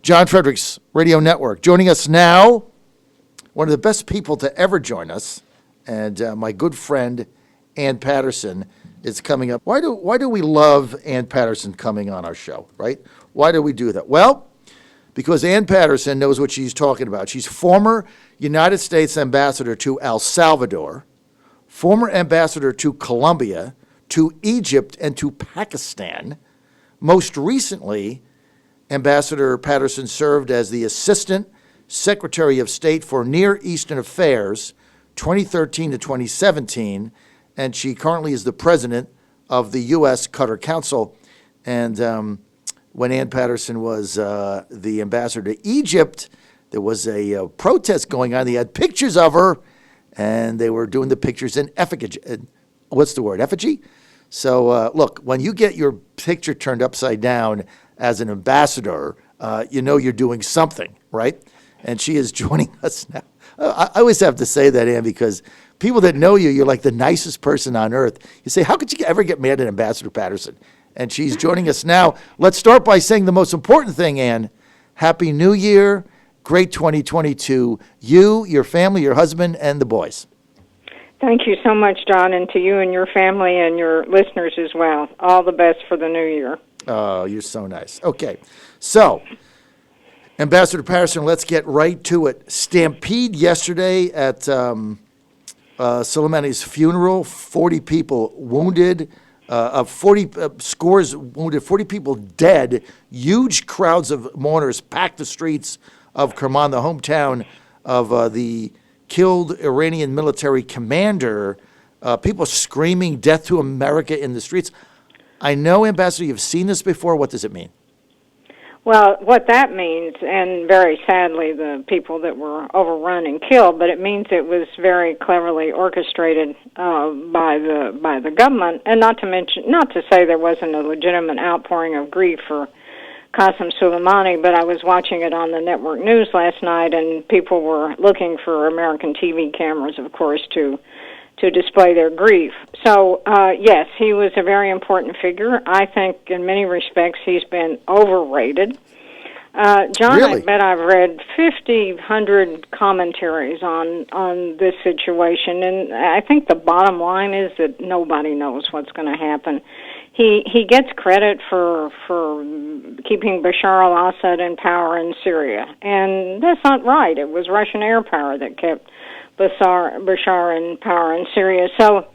John Fredericks Radio Network. Joining us now, one of the best people to ever join us, and my good friend, Ann Patterson, is coming up. Why do we love Ann Patterson coming on our show, right? Why do we do that? Well, because Ann Patterson knows what she's talking about. She's former United States ambassador to El Salvador, former ambassador to Colombia, to Egypt, and to Pakistan. Most recently, Ambassador Patterson served as the Assistant Secretary of State for Near Eastern Affairs, 2013 to 2017, and she currently is the president of the U.S. Qatar Council. And when Ann Patterson was the ambassador to Egypt, there was a protest going on. They had pictures of her, and they were doing the pictures in effigy. What's the word? Effigy? So, look, when you get your picture turned upside down as an ambassador, you know you're doing something, right? And she is joining us now. I always have to say that, Ann, because people that know you, you're like the nicest person on earth. You say, how could you ever get mad at Ambassador Patterson? And she's joining us now. Let's start by saying the most important thing, Ann. Happy New Year. Great 2022. You, your family, your husband, and the boys. Thank you so much, John, and to you and your family and your listeners as well. All the best for the new year. Oh, you're so nice. Okay, so Ambassador Patterson, let's get right to it. Stampede yesterday at Soleimani's funeral. 40 people wounded. 40 scores wounded. 40 people dead. Huge crowds of mourners packed the streets of Kerman, the hometown of the killed Iranian military commander. People screaming "Death to America" in the streets. I know, Ambassador, you've seen this before. What does it mean? Well, what that means, and very sadly the people that were overrun and killed, but it means it was very cleverly orchestrated by the government, and not to say there wasn't a legitimate outpouring of grief for Qasim Soleimani, but I was watching it on the network news last night, and people were looking for American TV cameras, of course, to display their grief. So, yes, he was a very important figure. I think in many respects he's been overrated. John, really? I bet I've read 100 commentaries on this situation, and I think the bottom line is that nobody knows what's going to happen. He gets credit for keeping Bashar al-Assad in power in Syria, and that's not right. It was Russian air power that kept Bashar in power in Syria. So,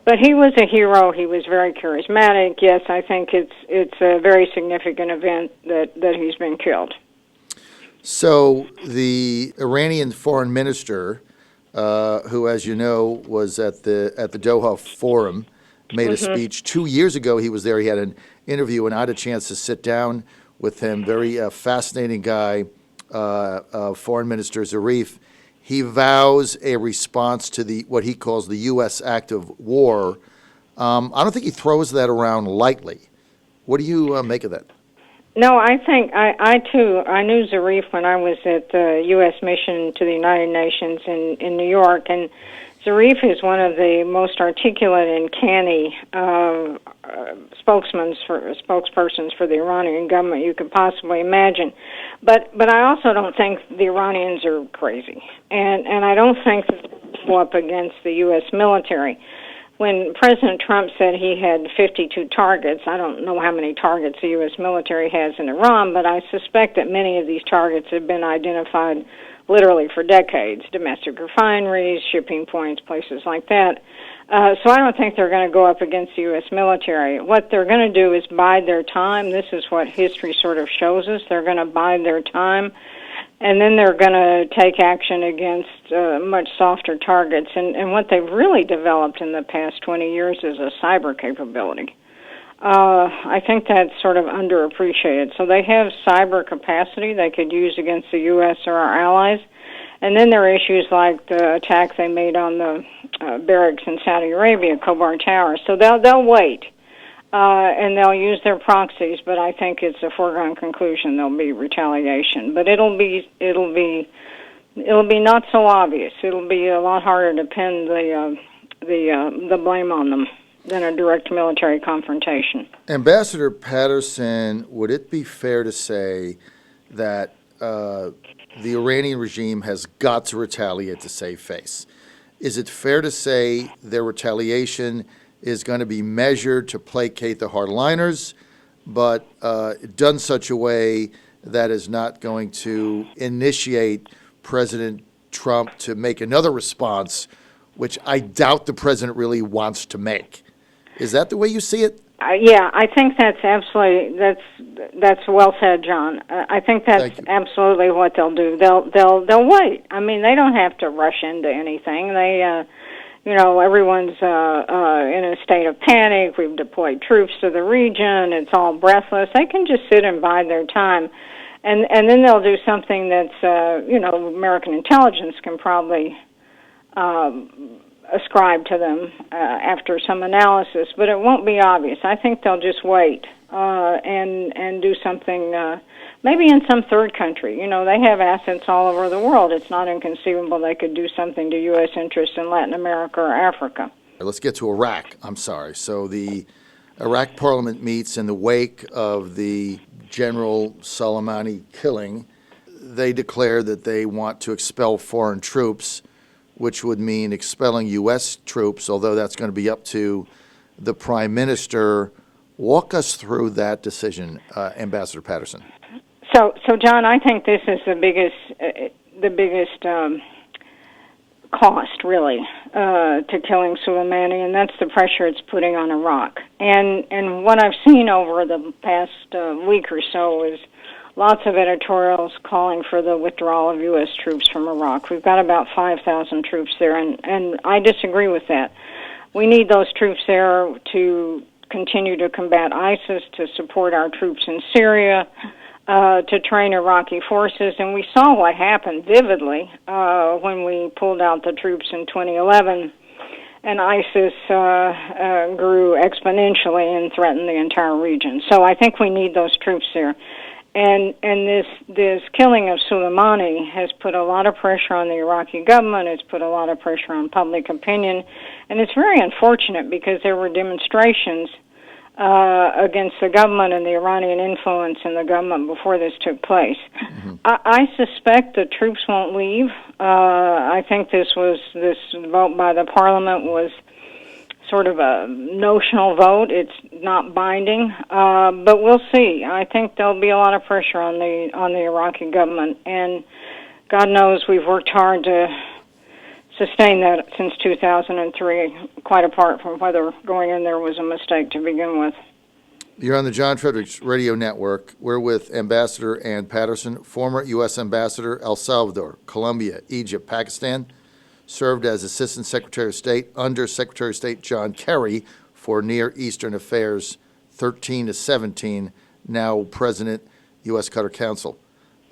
but he was a hero. He was very charismatic. Yes, I think it's a very significant event that he's been killed. So the Iranian foreign minister, who, as you know, was at the Doha Forum, made a speech 2 years ago. He was there. He had an interview, and I had a chance to sit down with him. Very fascinating guy, Foreign Minister Zarif. He vows a response to what he calls the U.S. act of war. I don't think he throws that around lightly. What do you make of that? No, I think I knew Zarif when I was at the U.S. mission to the United Nations in New York, and Zarif is one of the most articulate and canny spokespersons for the Iranian government you could possibly imagine. But I also don't think the Iranians are crazy, and I don't think that they go up against the U.S. military. When President Trump said he had 52 targets, I don't know how many targets the U.S. military has in Iran, but I suspect that many of these targets have been identified literally for decades, domestic refineries, shipping points, places like that. So I don't think they're going to go up against the U.S. military. What they're going to do is bide their time. This is what history sort of shows us. They're going to bide their time, and then they're going to take action against much softer targets. And what they've really developed in the past 20 years is a cyber capability. I think that's sort of underappreciated. So they have cyber capacity they could use against the U.S. or our allies. And then there are issues like the attack they made on the barracks in Saudi Arabia, Khobar Tower. So they'll wait, and they'll use their proxies. But I think it's a foregone conclusion there'll be retaliation. But it'll be not so obvious. It'll be a lot harder to pin the blame on them than a direct military confrontation. Ambassador Patterson, would it be fair to say that the Iranian regime has got to retaliate to save face. Is it fair to say their retaliation is going to be measured to placate the hardliners, but done such a way that is not going to initiate President Trump to make another response, which I doubt the president really wants to make? Is that the way you see it? Yeah, I think that's absolutely that's well said, John. I think that's absolutely what they'll do. They'll wait. I mean, they don't have to rush into anything. They, everyone's in a state of panic. We've deployed troops to the region. It's all breathless. They can just sit and bide their time, and then they'll do something that's American intelligence can probably ascribe to them after some analysis, but it won't be obvious. I think they'll just wait and do something, maybe in some third country. They have assets all over the world. It's not inconceivable they could do something to U.S. interests in Latin America or Africa. Let's get to Iraq. I'm sorry. So the Iraq parliament meets in the wake of the General Soleimani killing. They declare that they want to expel foreign troops, which would mean expelling U.S. troops, although that's going to be up to the Prime Minister. Walk us through that decision, Ambassador Patterson. So, John, I think this is the biggest cost, really, to killing Soleimani, and that's the pressure it's putting on Iraq. And what I've seen over the past week or so is lots of editorials calling for the withdrawal of U.S. troops from Iraq. We've got about 5,000 troops there, and I disagree with that. We need those troops there to continue to combat ISIS, to support our troops in Syria, to train Iraqi forces, and we saw what happened vividly when we pulled out the troops in 2011, and ISIS grew exponentially and threatened the entire region. So I think we need those troops there. And this killing of Soleimani has put a lot of pressure on the Iraqi government. It's put a lot of pressure on public opinion, and it's very unfortunate because there were demonstrations against the government and the Iranian influence in the government before this took place. Mm-hmm. I suspect the troops won't leave. I think this vote by the parliament was sort of a notional vote. It's not binding, but we'll see. I think there'll be a lot of pressure on the Iraqi government, and God knows we've worked hard to sustain that since 2003, quite apart from whether going in there was a mistake to begin with. You're on the John Fredericks Radio Network. We're with Ambassador Ann Patterson, former U.S. Ambassador, El Salvador, Colombia, Egypt, Pakistan. Served as Assistant Secretary of State under Secretary of State John Kerry for Near Eastern Affairs 13 to 17, now President, U.S. Qatar Council.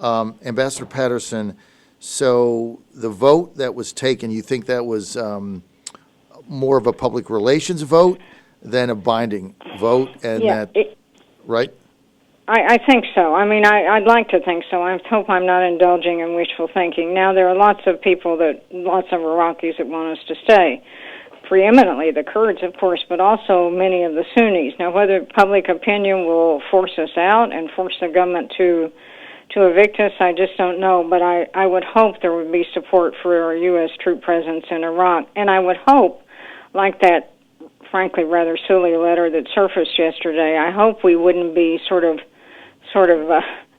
Ambassador Patterson, so the vote that was taken, you think that was more of a public relations vote than a binding vote? And yeah, right? I think so. I mean, I'd like to think so. I hope I'm not indulging in wishful thinking. Now, there are lots of Iraqis that want us to stay. Preeminently the Kurds, of course, but also many of the Sunnis. Now, whether public opinion will force us out and force the government to evict us, I just don't know. But I would hope there would be support for a U.S. troop presence in Iraq. And I would hope, like that, frankly, rather silly letter that surfaced yesterday, I hope we wouldn't be sort of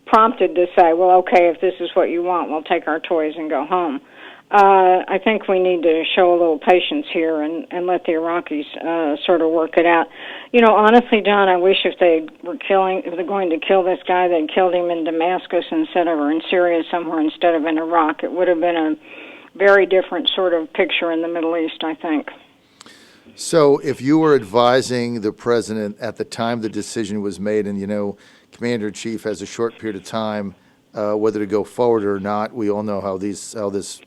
prompted to say, well, okay, if this is what you want, we'll take our toys and go home. I think we need to show a little patience here and let the Iraqis sort of work it out. Honestly, John, I wish if they're going to kill this guy, they'd killed him in Damascus or in Syria somewhere instead of in Iraq. It would have been a very different sort of picture in the Middle East, I think. So if you were advising the president at the time the decision was made, and Commander-in-Chief has a short period of time whether to go forward or not. We all know how this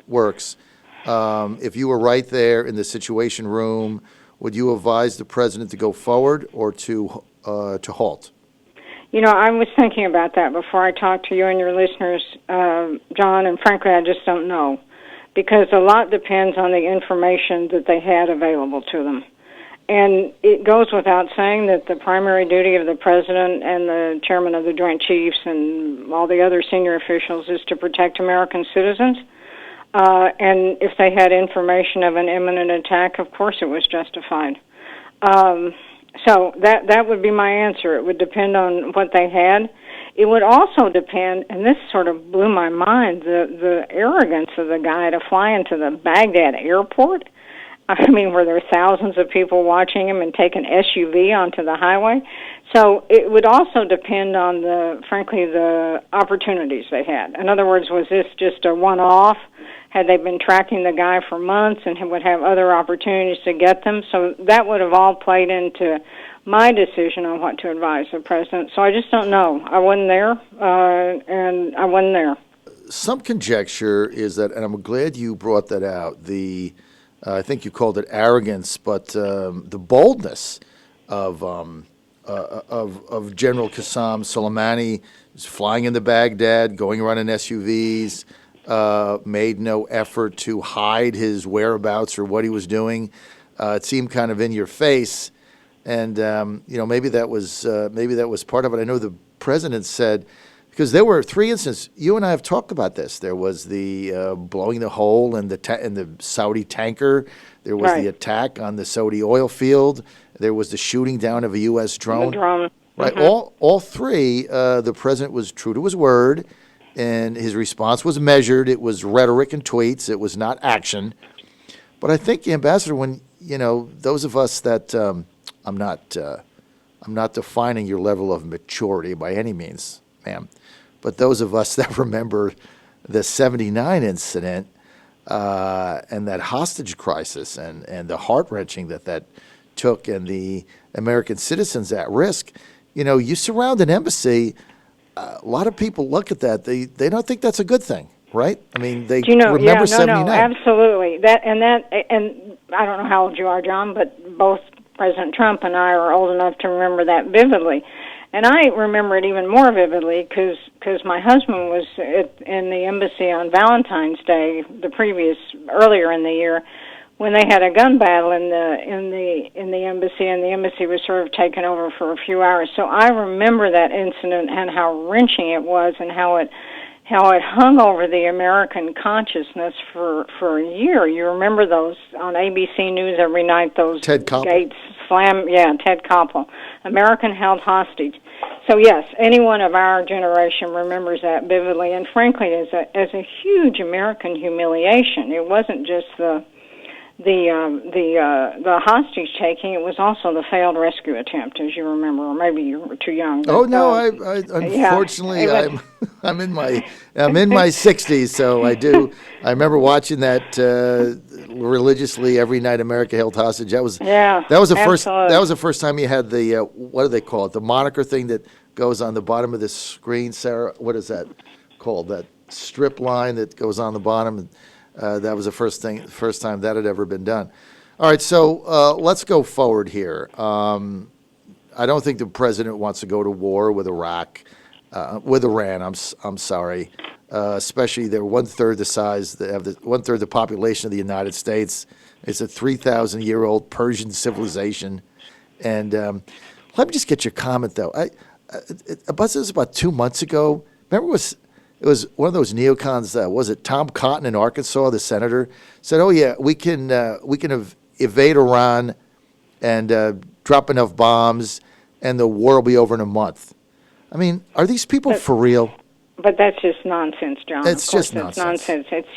works. If you were right there in the Situation Room, would you advise the president to go forward or to halt? I was thinking about that before I talked to you and your listeners, John, and frankly, I just don't know, because a lot depends on the information that they had available to them. And it goes without saying that the primary duty of the president and the chairman of the Joint Chiefs and all the other senior officials is to protect American citizens. And if they had information of an imminent attack, of course it was justified. So that would be my answer. It would depend on what they had. It would also depend, and this sort of blew my mind, the arrogance of the guy to fly into the Baghdad airport. I mean, where there are thousands of people watching him and take an SUV onto the highway. So it would also depend on frankly, the opportunities they had. In other words, was this just a one-off? Had they been tracking the guy for months and would have other opportunities to get them? So that would have all played into my decision on what to advise the president. So I just don't know. I wasn't there, and I wasn't there. Some conjecture is that, and I'm glad you brought that out, I think you called it arrogance, but the boldness of General Qasim Soleimani was flying into Baghdad, going around in SUVs, made no effort to hide his whereabouts or what he was doing. It seemed kind of in your face, and maybe that was part of it. I know the president said, because there were three instances. You and I have talked about this. There was the blowing the hole in the Saudi tanker. There was the attack on the Saudi oil field. There was the shooting down of a U.S. drone. The drone. Right. All three. The president was true to his word, and his response was measured. It was rhetoric and tweets. It was not action. But I think, Ambassador, when those of us that I'm not defining your level of maturity by any means, ma'am. But those of us that remember the 79 incident and that hostage crisis and the heart-wrenching that took and the American citizens at risk, you surround an embassy, a lot of people look at that. They don't think that's a good thing, right? I mean, they remember 79. No, absolutely. And I don't know how old you are, John, but both President Trump and I are old enough to remember that vividly. And I remember it even more vividly because my husband was in the embassy on Valentine's Day earlier in the year, when they had a gun battle in the embassy, and the embassy was sort of taken over for a few hours. So I remember that incident and how wrenching it was, and how it hung over the American consciousness for a year. You remember those on ABC News every night, those Ted Koppel. gates slam, Ted Koppel, American held hostage. So yes, anyone of our generation remembers that vividly, and frankly, as a huge American humiliation. It wasn't just the hostage taking; it was also the failed rescue attempt, as you remember, or maybe you were too young. But, oh no, I unfortunately I'm in my 60s, so I remember watching that religiously every night. America held hostage. That was the first time you had the what do they call it? The moniker thing that goes on the bottom of the screen, Sarah. What is that called? That strip line that goes on the bottom. That was the first time that had ever been done. All right, so let's go forward here. I don't think the president wants to go to war with with Iran. I'm sorry. Especially they're one-third the size. They have one-third the population of the United States. It's a 3,000-year-old Persian civilization. And let me just get your comment, though. This was about 2 months ago. Remember, it was one of those neocons. Was it Tom Cotton in Arkansas, the senator, said, "Oh yeah, we can evade Iran and drop enough bombs, and the war will be over in a month." I mean, are these people for real? But that's just nonsense, John. It's just nonsense. It's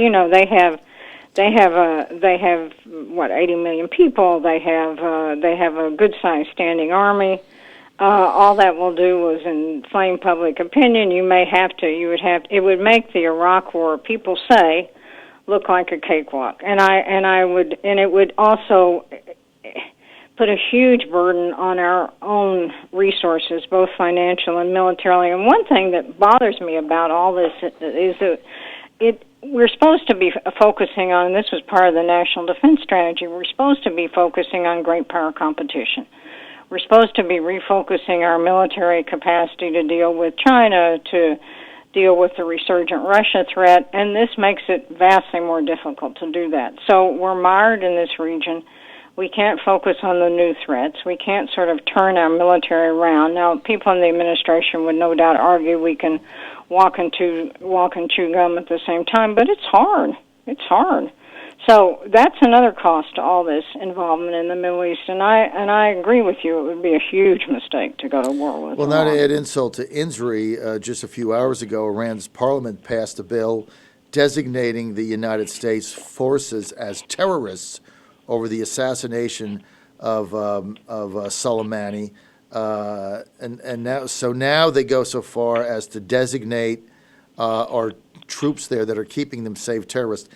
they have what, 80 million people. They have a good-sized standing army. All that will do is inflame public opinion. It would make the Iraq War, people say, look like a cakewalk. And it would also put a huge burden on our own resources, both financial and militarily. And one thing that bothers me about all this is that we're supposed to be focusing on, and this was part of the National Defense Strategy, we're supposed to be focusing on great power competition. We're supposed to be refocusing our military capacity to deal with China, to deal with the resurgent Russia threat, and this makes it vastly more difficult to do that. So we're mired in this region We can't focus on the new threats. We can't sort of turn our military around. Now, people in the administration would no doubt argue we can walk and chew gum at the same time, but it's hard. It's hard. So that's another cost to all this involvement in the Middle East, and I agree with you. It would be a huge mistake to go to war with. Well, now to add insult to injury, just a few hours ago, Iran's parliament passed a bill designating the United States forces as terrorists over the assassination of Soleimani, and now they go so far as to designate our troops there that are keeping them safe terrorists.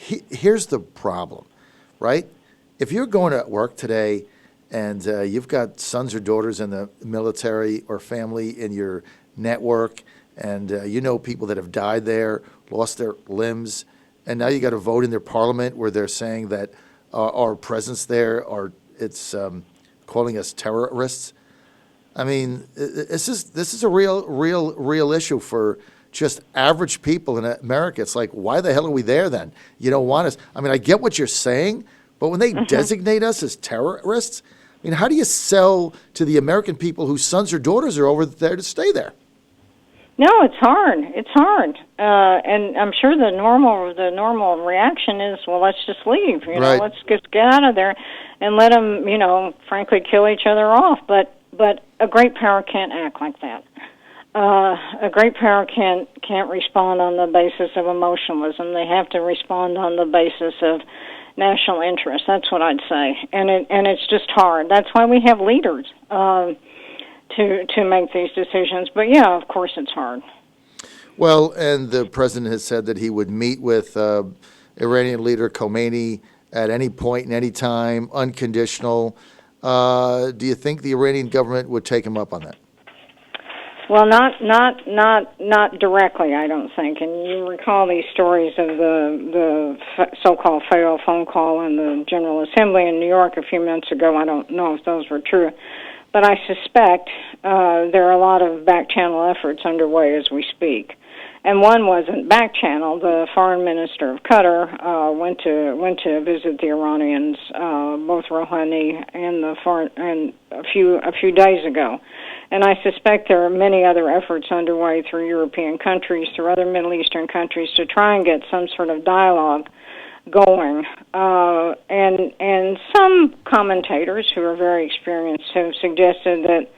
Here's the problem, right? If you're going to work today and you've got sons or daughters in the military or family in your network, and you know people that have died there, lost their limbs, and now you got to vote in their parliament where they're saying that our presence there it's calling us terrorists. I mean, this is a real issue for just average people in America. It's like, why the hell are we there then? You don't want us. I mean, I get what you're saying, but when they designate us as terrorists, I mean, how do you sell to the American people whose sons or daughters are over there to stay there? No, it's hard. It's hard, and I'm sure the normal reaction is, well, let's just leave. Right. Let's just get out of there, and let them, frankly, kill each other off. But a great power can't act like that. A great power can't respond on the basis of emotionalism. They have to respond on the basis of national interest. That's what I'd say, and it's just hard. That's why we have leaders to make these decisions. But yeah, of course, it's hard. Well, and the president has said that he would meet with Iranian leader Khomeini at any point and any time, unconditional. Do you think the Iranian government would take him up on that? Well, not directly, I don't think. And you recall these stories of the so-called failed phone call in the General Assembly in New York a few months ago. I don't know if those were true, but I suspect there are a lot of back-channel efforts underway as we speak. And one wasn't back-channel. The foreign minister of Qatar went to visit the Iranians, both Rouhani and a few days ago. And I suspect there are many other efforts underway through European countries, through other Middle Eastern countries, to try and get some sort of dialogue going. And some commentators who are very experienced have suggested that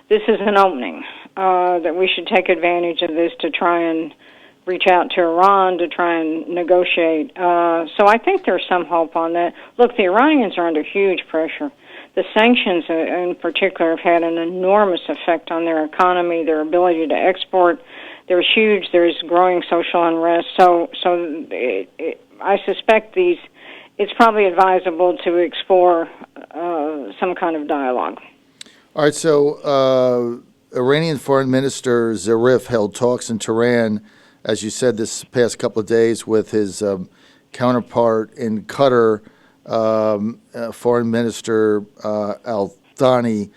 this is an opening, that we should take advantage of this to try and reach out to Iran to try and negotiate. So I think there's some hope on that. Look, the Iranians are under huge pressure. The sanctions in particular have had an enormous effect on their economy, their ability to export. They're huge. There's growing social unrest. So I suspect it's probably advisable to explore some kind of dialogue. All right, so Iranian Foreign Minister Zarif held talks in Tehran, as you said, this past couple of days with his counterpart in Qatar, Foreign Minister Al-Thani.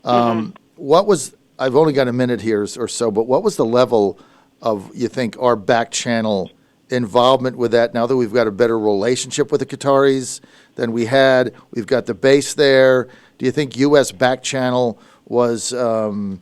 I've only got a minute here or so, but what was the level of, you think, our back channel involvement with that now that we've got a better relationship with the Qataris than we had? We've got the base there. Do you think U.S. back channel was, I'm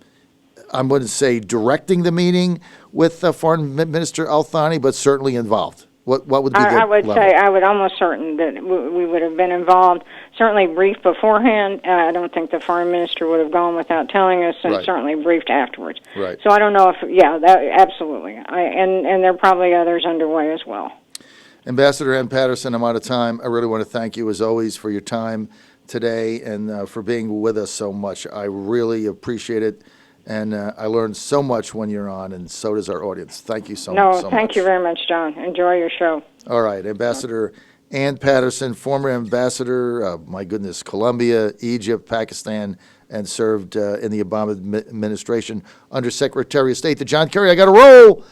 going to say, directing the meeting with Foreign Minister Al-Thani, but certainly involved? What would be the I would level? say I would almost certain that we would have been involved, certainly briefed beforehand. I don't think the foreign minister would have gone without telling us, and certainly briefed afterwards. Right. So I don't know if, that absolutely. And there are probably others underway as well. Ambassador Ann Patterson, I'm out of time. I really want to thank you, as always, for your time today and for being with us so much. I really appreciate it. And I learned so much when you're on, and so does our audience. Thank you so much. No, thank you very much, John. Enjoy your show. All right. Ambassador Ann Patterson, former ambassador, Colombia, Egypt, Pakistan, and served in the Obama administration under Secretary of State. To John Kerry, I got to roll.